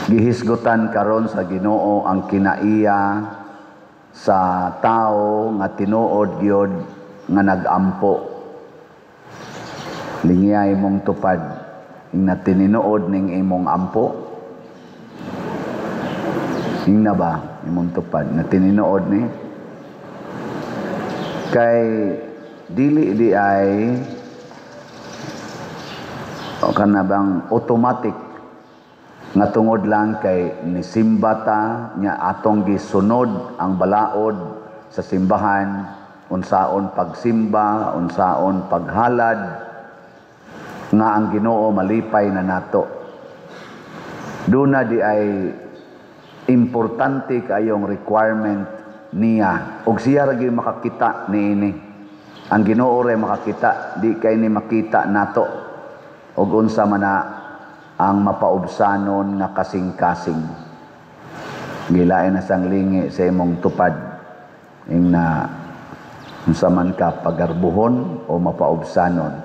Gihisgutan karon sa Ginoo ang kinaiya sa tao nga tinuod gyud nga nagampo. Lingiya imong tupad ing na tininuod ning imong ampo. Ing na ba imong tupad na tininuod ni? Kay dili di ay o kana bang automatic nga tungod lang kay nisimba ta nya atong gisunod ang balaod sa simbahan, unsaon pagsimba, unsaon paghalad nga ang Ginoo malipay na nato. Duna di ay importante kayong requirement niya ug siya ra gyud makakita niini. Ang Ginoo ray makakita, di kay ni makita nato ug unsa man na ang mapaubsanon nga kasing-kasing. Gilain na sang lingi sa imong tupad ing na unsa man ka pagarbuhon o mapaubsanon.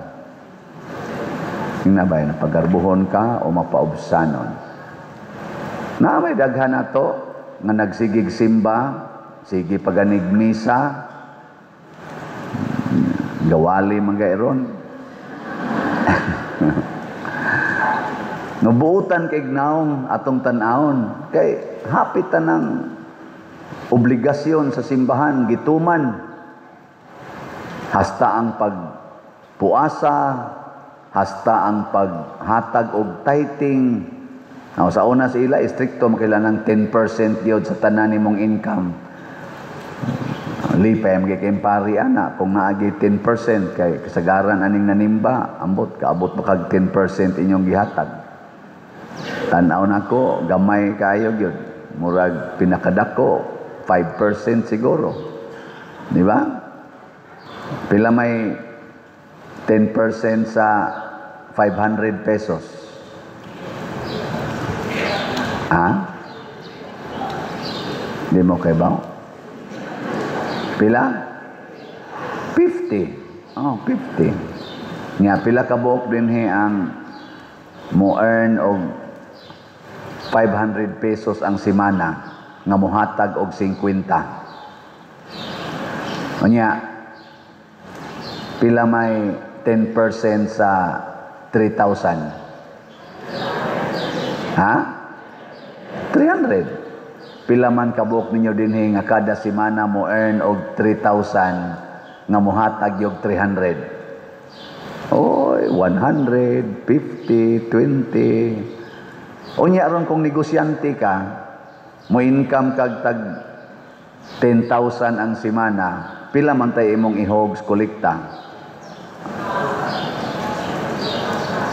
Ing na ba na pagarbuhon ka o mapaubsanon. Na may daghan nato nga nagsigig simba, sige paganig misa, gawali man gayron. Nubuutan kay gnaong atong tan-awon kay hapit tanang obligasyon sa simbahan gituman. Hasta ang pagpuasa, hasta ang paghatag og tithing. Sa una sa ila istrikto makailanang 10% gyud sa tanan nimong income. Lipay magiging pari ana kung naagi 10% kay kasagaran aning nanimba ambot kaabot makag 10% inyong gihatag. Tan-aw nako gamay kayo gyud murag pinakadako 5% siguro, di ba? Pila may 10% sa 500 pesos, di mo kay ba? Pila? 50. 50 nga pila ka buok dinhi ang mo earn og 500 pesos ang semana nga mohatag og 50. Unya pila may 10% sa 3,000? 300. Pila man kabuok ninyo dinhi nga kada semana mo earn og 3,000 nga mohatag og 300. Oy, 100, 50, 20. Unya ron kung negosyante ka, mo income kag tag 10,000 ang semana, pila man tay imong ihogs kolekta?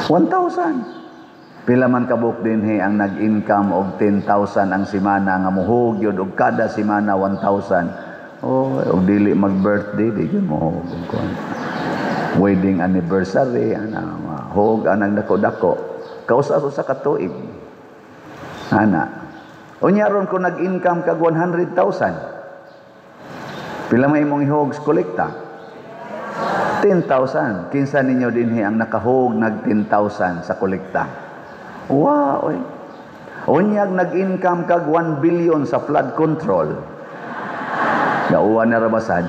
1,000. Pila man kabuk dinhi ang nag-income og 10,000 ang semana nga muhog yun og kada semana 1,000. Og dili mag-birthday, di yun muhog. Wedding anniversary, hog anang dako-dako. Kausa-usa ka tuig. Ana. Unya ron kung nag-income kag 100,000. Pila may imong ihogs kolekta? 10,000. Kinsa ninyo dinhi ang nakahog nag 10,000 sa kolekta? Wow. Unyag nag-income kag 1 billion sa flood control. Gauwan na rabasad.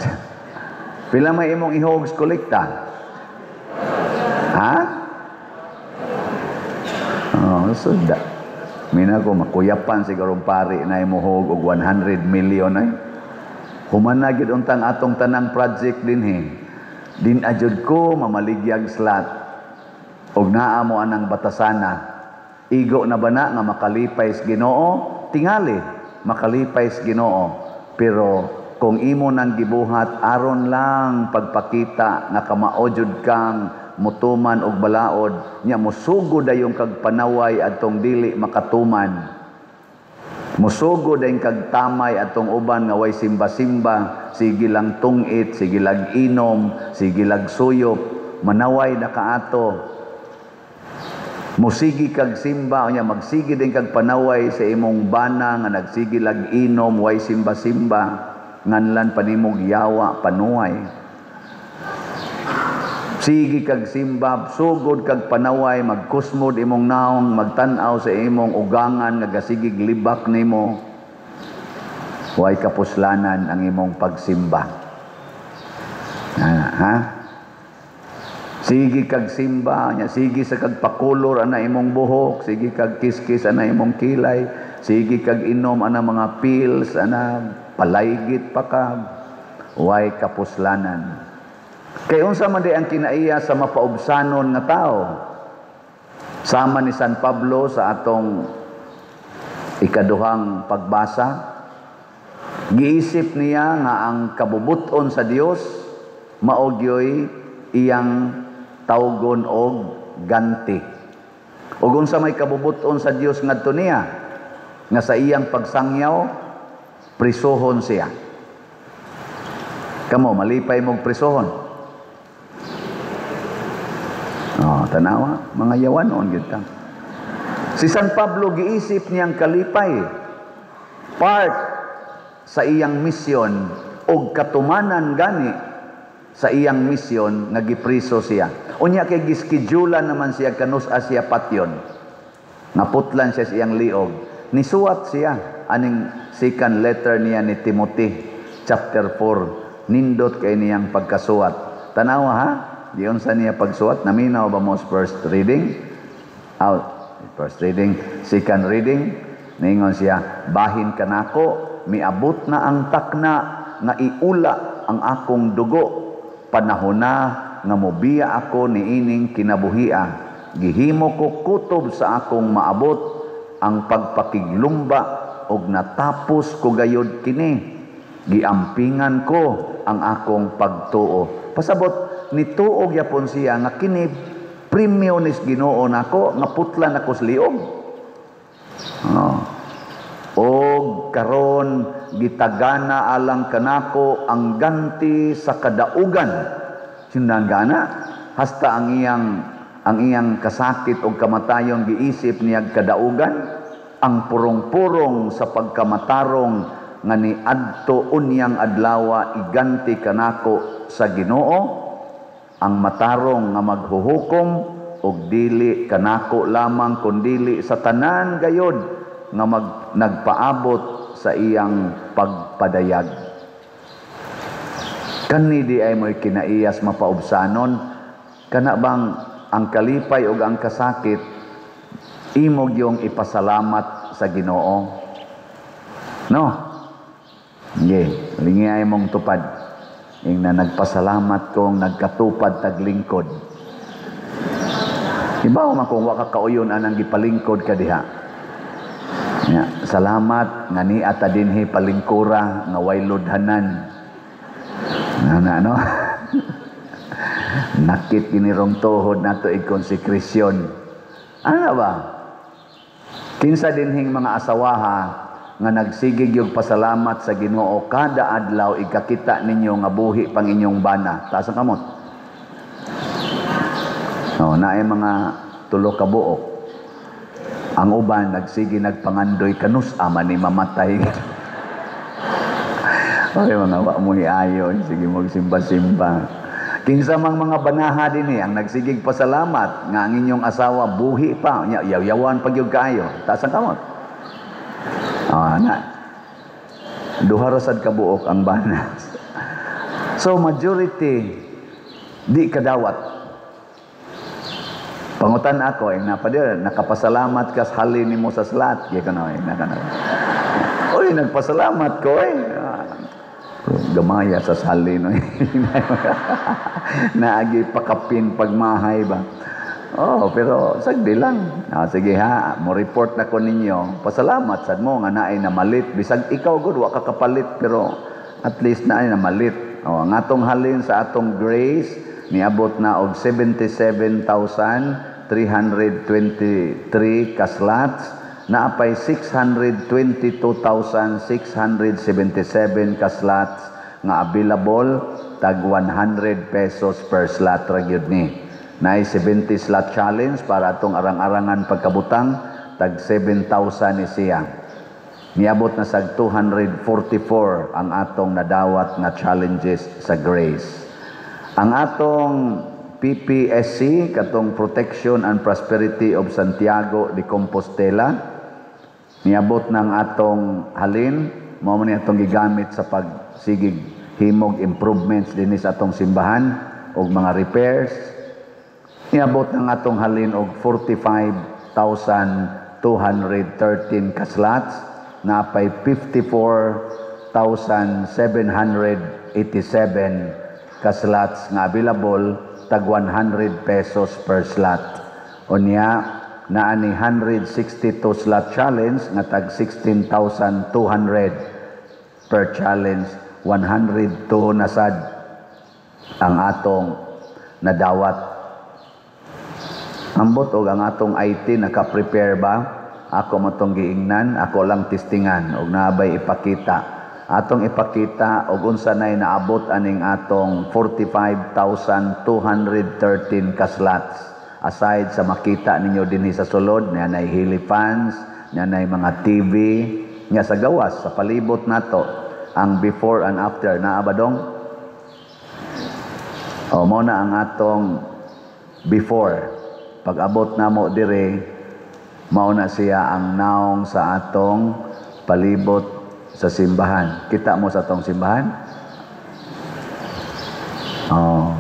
Pila may imong ihogs kolekta? Suda. Mina ko makuyapan siguro pari na imuhog og 100 million ay. Humanagid untang atong tanang project dinhi. Din ajud ko mamaligyag slot. Og naa mo anang batasana. Igo na bana nga makalipay sa Ginoo? Tingali makalipay sa Ginoo. Pero kung imo nang gibuhat aron lang pagpakita nga kamaojud kang mutuman og balaod nya musugod dayon kag panaway atong dili makatuman, musugod dayon kag tamay atong uban nga way simba-simba, sige lang tungit, sige lang inom, sige lang suyop, manaway na kaato, musigi kag simba nya magsigi din kag panaway sa imong bana nga nagsigi lang inom way simba-simba nganlan panimog yawa panuway. Sige kag simba, sugod kag panaway, magkusmod imong naong, magtanaw sa imong ugangan, nga gasigig libak nimo. Huwag kapuslanan ang imong pagsimba. Ha? Sige kag simba, sige sa kag pakulor ana imong buhok, sige kag kiskis ana imong kilay, sige kag inom ana mga pills, ana palaygit pa ka. Huwag kapuslanan. Kay unsa man di ang kinaiya sa mapaubsanon nga tao. Sama ni San Pablo sa atong ikaduhang pagbasa, giisip niya nga ang kabubuton sa Dios mao gyoy iyang tawgon og ganti. Ug unsa may kabubuton sa Dios ngadto niya nga sa iyang pagsangyaw prisohon siya. Kamo malipay mong prisohon. Tanawa, mga yawanon gid ta. Si San Pablo giisip niyang kalipay part sa iyang misyon o katumanan gani sa iyang misyon nga gipriso siya. Unya kay gischedulean naman siya kanus Asia patyon. Naputlan siya sa iyang liog. Nisuwat siya aning second letter niya ni Timothy chapter 4. Nindot kay niyang pagkasuwat. Tanawa ha? Diyon sa niya pagsuwat, naminaw ba mo first reading? First reading. Second reading, ningon siya, bahin ka nako, miabot na ang takna, nga iula ang akong dugo, panahon na, nga mobiya ako ni ining kinabuhia. Gihimo ko kutob sa akong maabot, ang pagpakiglumba, og natapos ko gayod kini. Giampingan ko ang akong pagtuo. Pasabot, nituog yapon siya nga kini premyo nis Ginoo nako nga putlan ako sa liog. Og karon gitagana alang kanako ang ganti sa kadaugan. Sindanggana hasta ang iyang kasakit og kamatayon giisip niya kadaugan, ang purong-purong sa pagkamatarong nga ni adto unyang adlaw iganti kanako sa Ginoo, ang matarong nga maghuhukom og dili kanako lamang kundili sa tanan gayod nga nagpaabot sa iyang pagpadayag. Kani di ay mo'y kinaiyas mapaubsanon, kana bang ang kalipay ug ang kasakit imog yung ipasalamat sa Ginoo? No? Sige, lingay mong tupad. Ing na nagpasalamat kong nagkatupad taglingkod. Ibaw man kung waka kauyon anang gipalingkod ka diha. Ya, salamat nga ni ata dinhi palingkura nga way ludhanan. Ano? Nakit kinirong tuhod nato i-konsekresyon. Ano ba? Kinsa dinhing mga asawaha nga nagsigig yung pasalamat sa Ginoo kada adlaw ikakita ninyo nga buhi pang inyong bana. Taas ang kamot. Naay mga tulo ka buok. Ang uban nagsigi nagpangandoy kanus ama ni mamatay. Okay mga wa mo ayo, sige mo simba-simba. Kinsa mang mga banaha dinhi ang nagsigig pasalamat nga ang inyong asawa buhi pa, yaw-yawan pag yung kaayo. Taas ang kamot. Duha ra sad kabuok ang bana. So majority di kadawat. Pangutan ako napadir nakapasalamat ka sa halin nimo sa slat, gikano nakana. Oy nagpasalamat ko gamaya sa salin naagi pakapin pagmahay ba. Pero sagdi lang. Sige ha, mo report na ko ninyo. Pasalamat sad mo nga naay namalit. Bisag ikaw gud wa ka kapalit pero at least naay namalit. Ang atong halin sa atong grace niabot na og 77,323 kaslats. Naapay 622,677 kaslats nga available tag 100 pesos per slot ra gyud ni. Naay 70 slot challenge para atong arang-arangan pagkabutang tag 7,000 ni siya. Niabot na sa 244 ang atong nadawat nga challenges sa grace. Ang atong PPSC katong Protection and Prosperity of Santiago de Compostela. Niabot ng atong halin, mao man ni atong gigamit sa pagsigig himog improvements dinhi sa atong simbahan og mga repairs. Niabot ng atong halin og 45,213 ka slots, napay 54,787 ka slots nga available, tag 100 pesos per slot. Unya naa ni 162 slot challenge nga tag 16,200 per challenge. 102 na sad ang atong nadawat. Ambot og ang atong IT naka-prepare ba? Ako matong giingnan, ako lang testingan og naabay ipakita. Atong ipakita og unsa nay naabot aning atong 45,213 ka slots. Aside sa makita ninyo dinhi sa sulod, nanay hili fans, nanay mga TV, nga sa gawas sa palibot nato ang before and after naa ba dong? O mo na ang atong before. Pag abot namo dire, mao na siya ang naong sa atong palibot sa simbahan. Kita mo sa atong simbahan? Oh.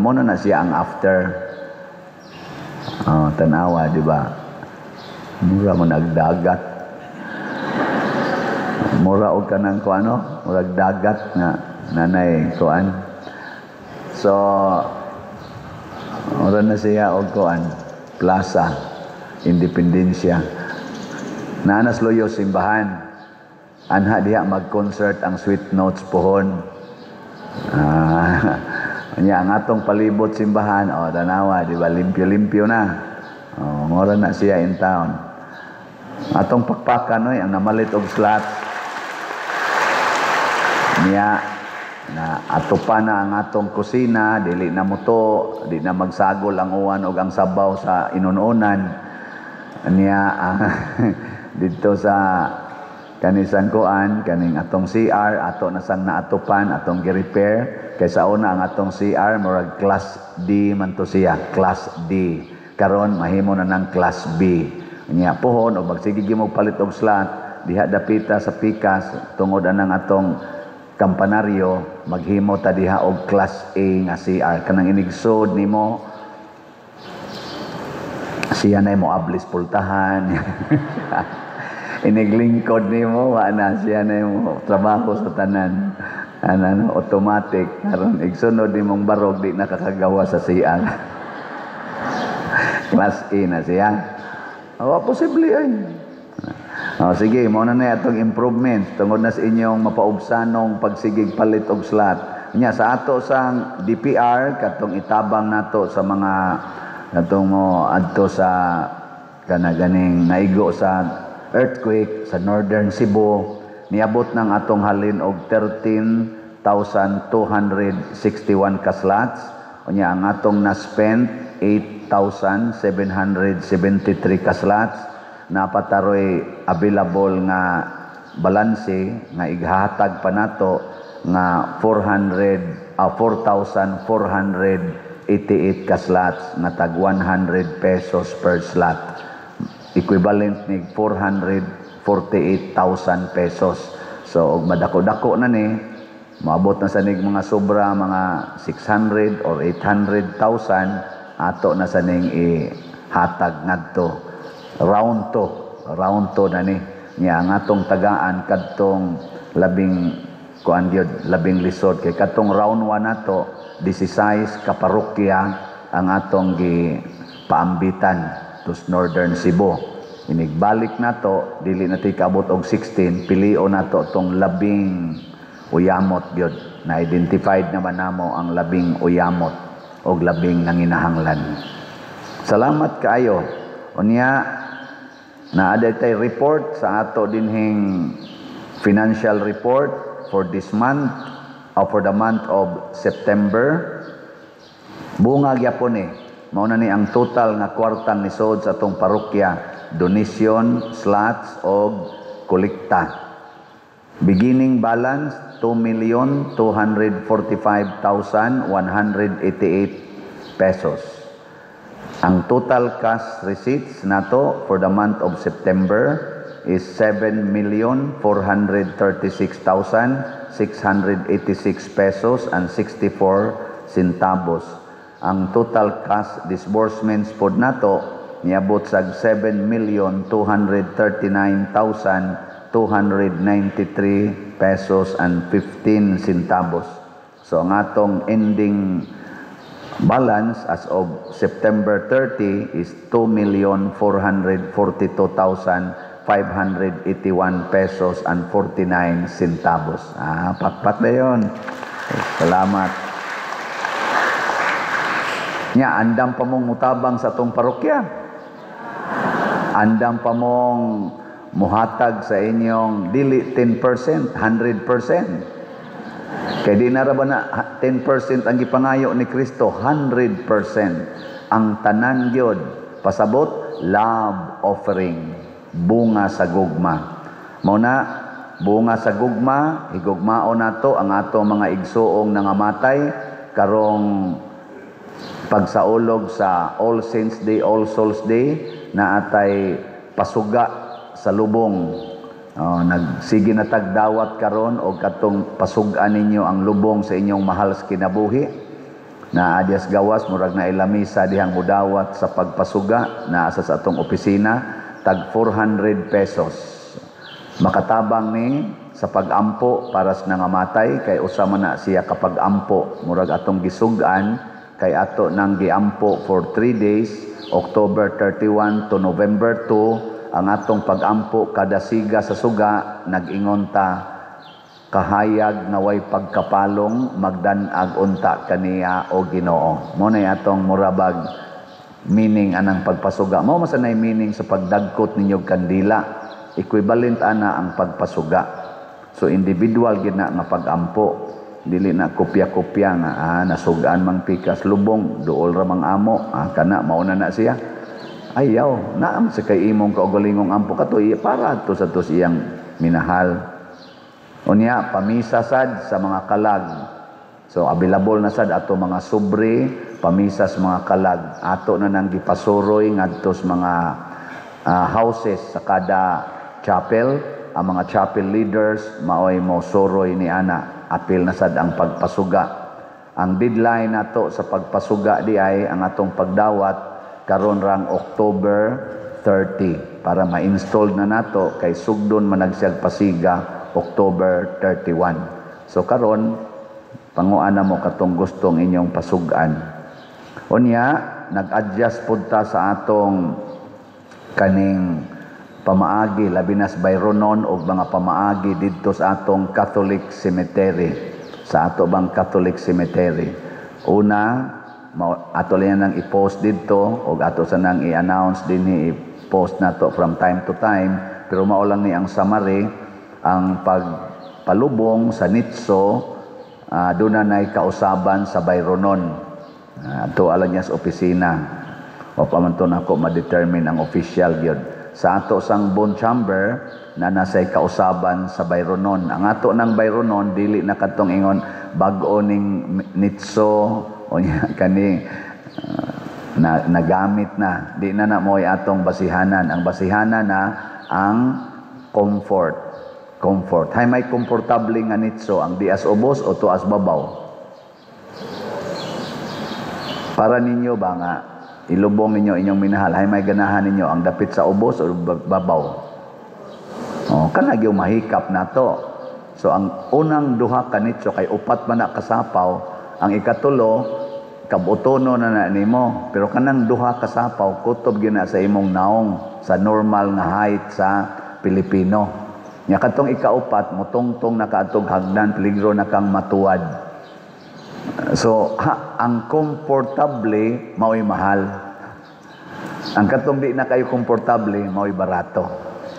Mo na siya ang after. Oh, tanawa, di ba? Mura mo nagdagat. Mura og kanang kuano, murag dagat nga nanay kuan. So ora na siya og kuan, Plaza Independencia. Nanas loyo simbahan. Anha diha mag-concert ang Sweet Notes pohon. Nya ang atong palibot simbahan, tanawa, di ba, limpyo-limpyo na. Mura na siya in town. Atong pakpakan ang namalit og slots. Niya na atupa na ang atong kusina, dili na muto, di na magsagol ang uwan og ang sabaw sa inununan. Niya dito sa kanisan kuan, kaning atong CR ato na sang naatupan, atong gi-repair. Kaysa una ang atong CR murag class D man to siya, class D. Karon mahimo na ng class B. Nya pohon og magsige mo palit og slot diha dapita sa Pikas tungod anang atong kampanaryo, maghimo ta diha og class A nga CR. Kanang inigsod nimo siya na mo ablis pultahan. Iniglingkod nimo wa na siya na mo trabaho sa tanan. Automatic karon igsunod nimong barog di nakakagawa sa CR. Class A na siya. Posible ay. Sige, mo na atong improvement tungod na sa inyong mapaubsanong pagsigig palit og slot. Nya sa ato sang DPR katong itabang nato sa mga katong mo adto sa kanaganing naigo sa earthquake sa Northern Cebu. Niabot ng atong halin og 13,261 ka slots. Unya ang atong na-spend 8,773 ka slots. Napataroy available nga balanse nga ighahatag pa nato nga 4,488 ka slots na tag 100 pesos per slot. Equivalent ni 448,000 pesos. So, og madako-dako na ni, maabot na sa ning mga sobra, mga 600 or 800,000, ato na sa ning ihatag ngadto. Round to na ni. Nya ang atong tagaan kadtong labing lisod. Kay kadtong round 1 nato, 16 ka parokya ang atong gipaambitan to Northern Cebu. Inigbalik nato, dili na tikabot og 16, pilio nato tong labing uyamot gyud. Na-identified naman namo ang labing uyamot og labing nanginahanglan. Salamat kaayo. Unya, naaday tay report sa ato dinhing financial report for this month or for the month of September. Bunga gyapon Mao na ni ang total nga kwartang nisod sa atong parokya, donation, slots og kolekta. Beginning balance 2,245,188 pesos. Ang total cash receipts nato for the month of September is 7,436,686 pesos and 64 centavos. Ang total cash disbursements pod nato niabot sa 7,239,293 pesos and 15 centavos. So ang atong ending balance as of September 30 is 2,442,581 pesos and 49 centavos. Pakpat na yun. Salamat. Nya, andam pa mong mutabang sa atong parokya. Andam pa mong muhatag sa inyong dili 10%, 100%. Kaya di na ba na 10% ang gipangayo ni Kristo, 100%. Ang tanan gyud pasabot love offering, bunga sa gugma. Mao na bunga sa gugma, higugmaon nato ang ato mga igsuong nangamatay karong pagsaulog sa All Saints Day, All Souls Day na atay pasuga sa lubong. Nagsige na tagdawat karon og katong pasugan ninyo ang lubong sa inyong mahal sa kinabuhi. Na adyas gawas murag na ilamisa dihang mudawat sa pagpasuga na asa sa atong opisina tag 400 pesos. Makatabang ni sa pagampo para sa nangamatay kay usa man na siya kapag ampo murag atong gisugan kay ato nang giampo for 3 days, October 31 to November 2, ang atong pagampo kada siga sa suga, nag-ingon ta, kahayag na way pagkapalong, magdanag unta kaniya o Ginoo. Mo na atong murabag meaning anang pagpasuga. Mo masanay meaning sa pagdagkot ninyo kandila, equivalent ana ang pagpasuga. So individual gid na nga pagampo. Dili na kopya-kopya nga nasugaan mang pikas lubong duol ra mang amo kana mauna na siya ayaw naam sa kay imong kaugalingong ampo katoy para to sa to siyang minahal unya pamisa sad sa mga kalag so available na sad ato mga sobre pamisa sa mga kalag ato na nang gipasuroy ngadto sa mga houses sa kada chapel ang mga chapel leaders maoy mo suroy ni ana apil na sad ang pagpasuga. Ang deadline nato sa pagpasuga di ay ang atong pagdawat karon rang October 30 para ma-install na nato kay sugdon managsiyag pasiga October 31. So karon panguan na mo katong gustong inyong pasugan. Unya nag-adjust pud ta sa atong kaning pamaagi labi nas bayronon og mga pamaagi didto sa atong Catholic Cemetery sa ato bang Catholic Cemetery una ato lang nang i-post didto og ato sa nang i-announce dinhi i-post nato from time to time pero mao lang ni ang summary ang pagpalubong sa Nitso doon na kausaban sa bayronon ato alang niya sa opisina o pamanton ako ma-determine ang official gyud sa ato sang bone chamber na nasay kausaban sa bayronon. Ang ato ng bayronon dili na katong ingon bag-o ning Nitso o kani nagamit na. Di na mo'y atong basihanan. Ang basihanan na ang comfort. Comfort. Hay may komportable nga Nitso ang dias ubos o tuas babaw. Para ninyo ba nga ilubong ninyo inyong minahal, hay may ganahan ninyo ang dapit sa ubos o babaw. Kana gyud mahikap nato. So ang unang duha ka Nitso kay upat man na kasapaw, ang ikatulo kabutono na nimo. Pero kanang duha kasapaw kutob gina sa imong naong sa normal nga height sa Pilipino. Nya katong ikaupat motongtong nakaatog hagdan peligro na kang matuwad. So, ang komportable, mao'y mahal. Ang katong di na kayo komportable, mao'y barato.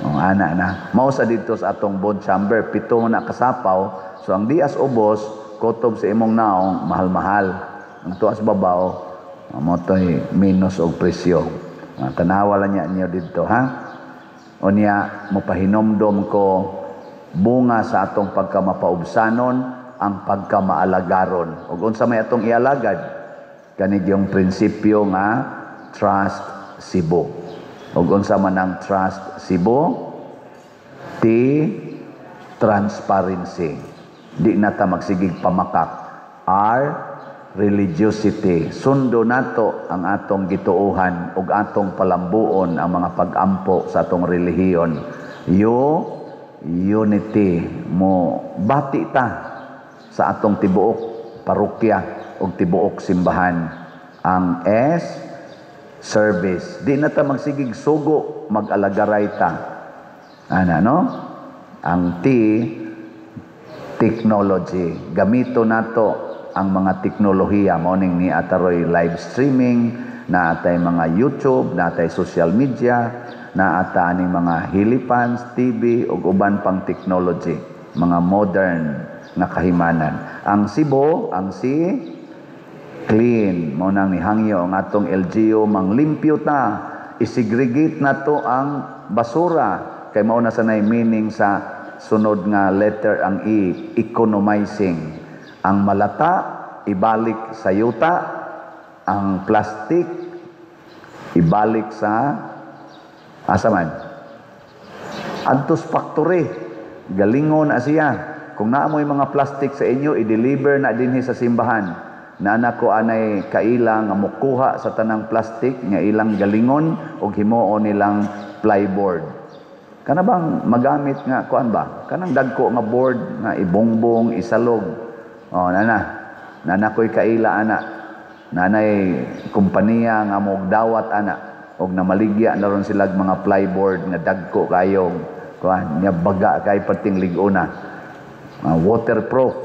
Ana na. Mao sa dito sa atong bone chamber, 7 na kasapaw. So, ang dias ubos, kutob sa imong naong, mahal-mahal. Ang tuas babaw, Amo to'y minus og presyo. Tanawa lang niya niyo dito, ha? O niya, mapahinomdom ko bunga sa atong pagkamapaubsanon ang pagkamaalagaron. Ug unsa may atong ialagad? Kanig yung prinsipyo nga trust Cebu. Ug unsa man ang trust Cebu? Transparency. Di na ta magsigig pamakak. R, religiosity. Sundo nato ang atong gituuhan ug atong palambuon ang mga pag-ampo sa atong relihiyon. Unity. Mo bati ta sa atong tibuok parokya ug tibuok simbahan. Ang S, service. Di na ta magsigig sugo, mag-alagaray ta. No? Ang T, technology. Gamito nato ang mga teknolohiya. Morning ni ataroy live streaming, na atay mga YouTube, na atay social media, na ata aning mga hilipans, TV, ug uban pang technology. Mga modern na kahimanan. Ang Cebu, ang C, clean. Mo nang nihangyo ang atong LGU, manglimpyo ta. Isegregate nato ang basura. Kay mao na sanay meaning sa sunod nga letter ang E, economizing. Ang malata, ibalik sa yuta. Ang plastic, ibalik sa asaman. Antos factory, galingon na siya. Kung naamoy mga plastic sa inyo, i-deliver na dinhi sa simbahan. Na nako anay kaila nga mukuha sa tanang plastic nga ilang galingon o himuon nilang plyboard. Kana bang magamit nga kuan ba? Kanang dagko nga board nga ibongbong, isalog. Nanakoy kaila ana. Nanay kompanya nga mogdawat ana og namaligya na ron sila mga plyboard nga dagko kayo. Kuan nya baga kay pating liguna. Waterproof.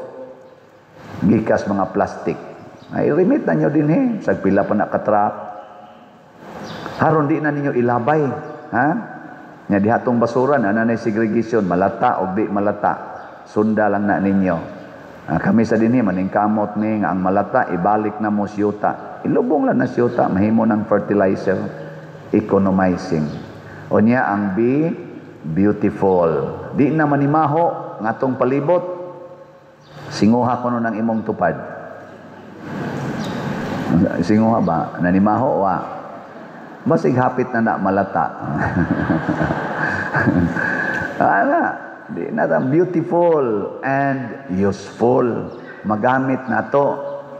Gikas mga plastic. Ay remit na nyo din sagpila pa na ka-truck. Haron di na ninyo ilabay, ha? Nya dihatong basura na nanay segregation, malata o di malata. Sunda lang na ninyo. Kami sa dinhi maningkamot ni nga ang malata ibalik na mo siyuta. Ilubong lang na siyuta, mahimo ng fertilizer, economizing. O niya ang B, beautiful. Di na manimaho ngatong palibot. Singuha ko nun ang imong tupad. Singuha ba? Nanimaho wa? Basig hapit na malata. Di na beautiful and useful. Magamit na to.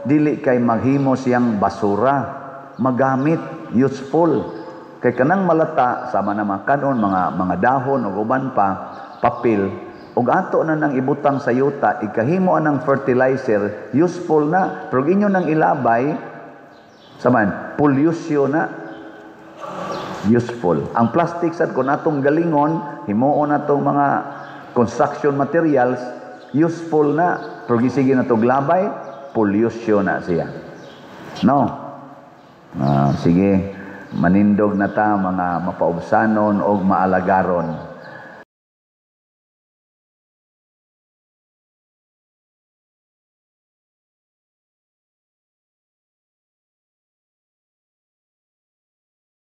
Dili kay maghimo siyang basura. Magamit, useful. Kay kanang malata, sama naman kanon, mga dahon o uban pa, papel, ug ato na nang ibutang sa yuta, ikahimo anang fertilizer, useful na. Pero inyo nang ilabay, saman, pollution na. Useful. Ang plastic sad kung atong galingon, himuon atong mga construction materials, useful na. Pero gisige na itong labay, pollution na siya. No? Sige, manindog na ta mga mapaubsanon o maalagaron.